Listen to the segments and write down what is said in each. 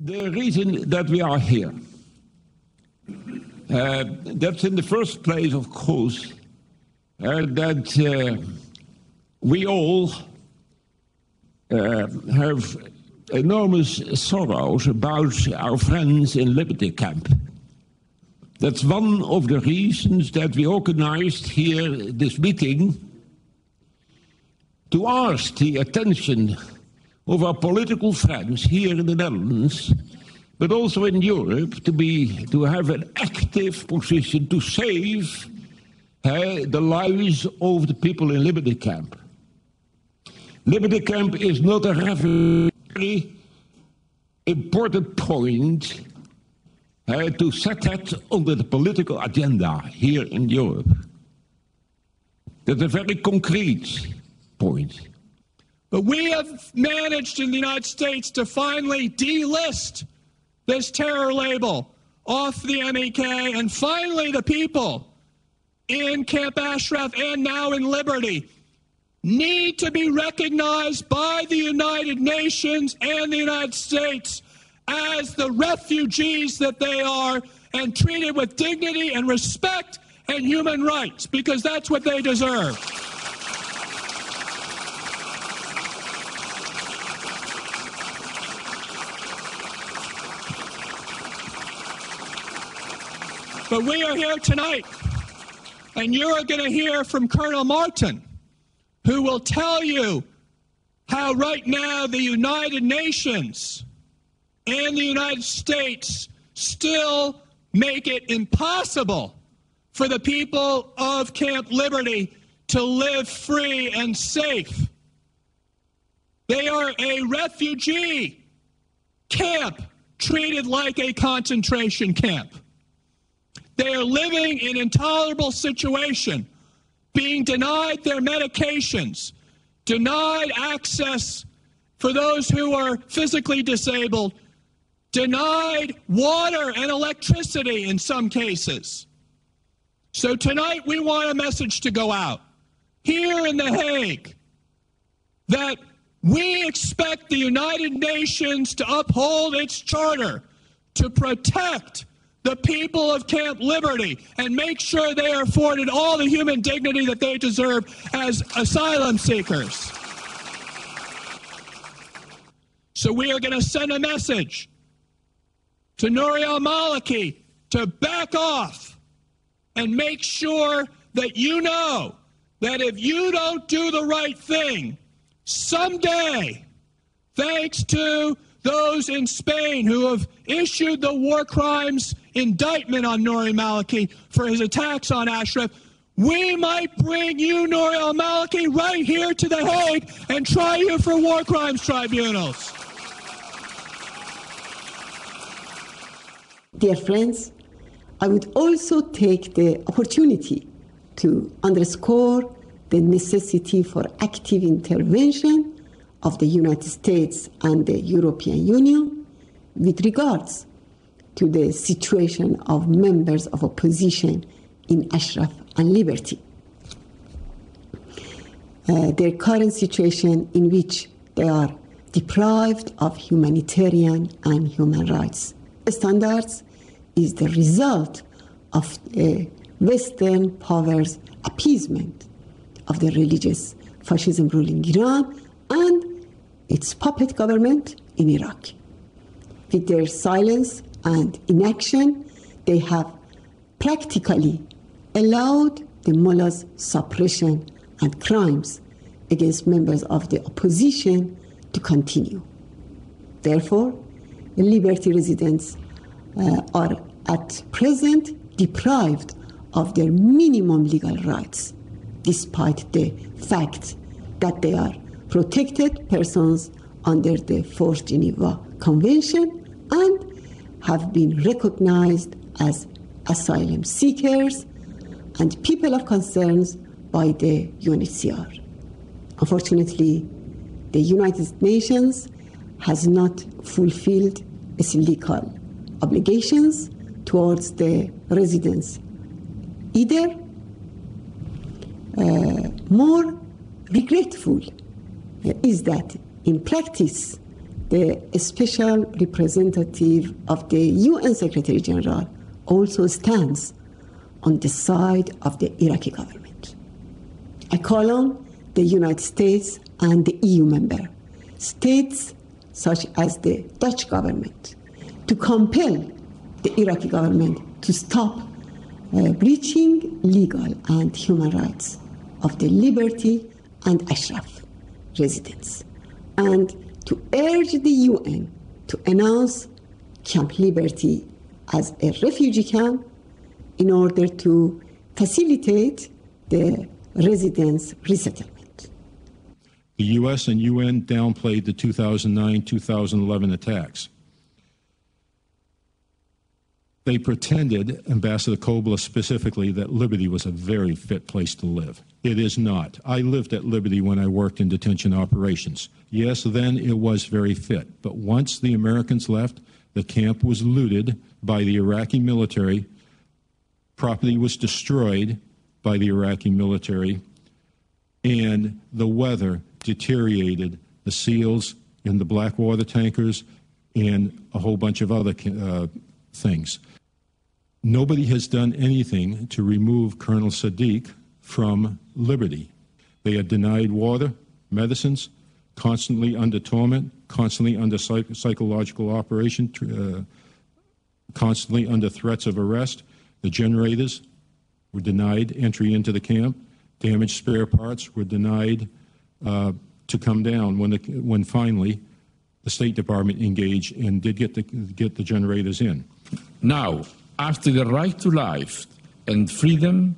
The reason that we are here, that's in the first place, of course, that we all have enormous sorrows about our friends in Liberty Camp. That's one of the reasons that we organized here this meeting, to ask the attention of our political friends here in the Netherlands, but also in Europe, to have an active position to save the lives of the people in Liberty Camp. Liberty Camp is not a very important point to set that under the political agenda here in Europe. That's a very concrete point. But we have managed in the United States to finally delist this terror label off the MEK, and finally the people in Camp Ashraf and now in Liberty need to be recognized by the United Nations and the United States as the refugees that they are, and treated with dignity and respect and human rights, because that's what they deserve. But we are here tonight, and you're going to hear from Colonel Martin, who will tell you how right now the United Nations and the United States still make it impossible for the people of Camp Liberty to live free and safe. They are a refugee camp treated like a concentration camp. They are living in an intolerable situation, being denied their medications, denied access for those who are physically disabled, denied water and electricity in some cases. So tonight we want a message to go out here in The Hague that we expect the United Nations to uphold its charter to protect the people of Camp Liberty and make sure they are afforded all the human dignity that they deserve as asylum seekers. So we are going to send a message to Nouri al-Maliki to back off and make sure that you know that if you don't do the right thing, someday, thanks to those in Spain who have issued the war crimes indictment on Nouri al-Maliki for his attacks on Ashraf, we might bring you, Nouri al-Maliki, right here to The Hague and try you for war crimes tribunals. Dear friends, I would also take the opportunity to underscore the necessity for active intervention of the United States and the European Union with regards to the situation of members of opposition in Ashraf and Liberty. Their current situation in which they are deprived of humanitarian and human rights standards is the result of Western powers' appeasement of the religious fascism ruling Iran and its puppet government in Iraq. With their silence and inaction, they have practically allowed the mullahs' suppression and crimes against members of the opposition to continue. Therefore, Liberty residents are at present deprived of their minimum legal rights, despite the fact that they are protected persons under the 4th Geneva Convention and have been recognized as asylum seekers and people of concerns by the UNHCR. Unfortunately, the United Nations has not fulfilled its legal obligations towards the residents either. More regretful is that in practice, the special representative of the UN Secretary General also stands on the side of the Iraqi government. I call on the United States and the EU member states, such as the Dutch government, to compel the Iraqi government to stop breaching legal and human rights of the Liberty and Ashraf residents, and to urge the UN to announce Camp Liberty as a refugee camp in order to facilitate the residents' resettlement. The U.S. and UN downplayed the 2009-2011 attacks. They pretended, Ambassador Kobler specifically, that Liberty was a very fit place to live. It is not. I lived at Liberty when I worked in detention operations. Yes, then it was very fit. But once the Americans left, the camp was looted by the Iraqi military. Property was destroyed by the Iraqi military. And the weather deteriorated the seals in the black water tankers and a whole bunch of other things. Nobody has done anything to remove Colonel Sadiq from Liberty. They are denied water, medicines, constantly under torment, constantly under psychological operation, constantly under threats of arrest. The generators were denied entry into the camp. Damaged spare parts were denied to come down when finally the State Department engaged and did get the generators in. Now, after the right to life and freedom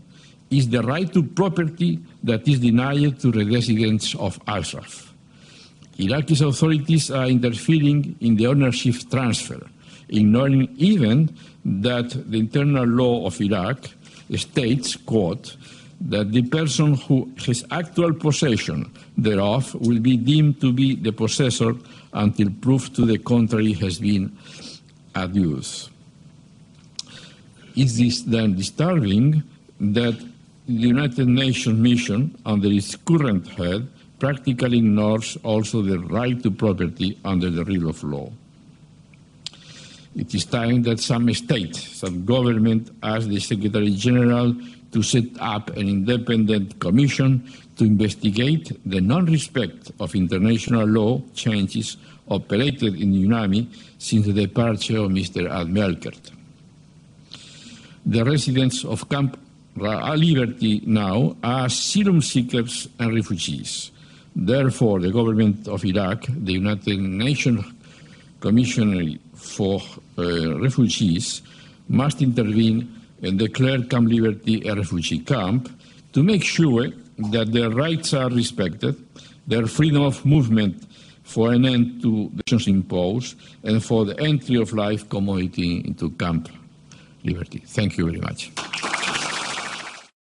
is the right to property that is denied to the residents of Ashraf. Iraqi authorities are interfering in the ownership transfer, ignoring even that the internal law of Iraq states, quote, that the person who has actual possession thereof will be deemed to be the possessor until proof to the contrary has been adduced. Is this then disturbing that the United Nations mission under its current head practically ignores also the right to property under the rule of law? It is time that some state, some government ask the Secretary General to set up an independent commission to investigate the non-respect of international law changes operated in UNAMI since the departure of Mr. Melkert. The residents of Camp Liberty now are asylum seekers and refugees. Therefore, the government of Iraq, the United Nations Commissioner for Refugees, must intervene and declare Camp Liberty a refugee camp to make sure that their rights are respected, their freedom of movement for an end to the sanctions imposed, and for the entry of life commodity into Camp Liberty. Thank you very much.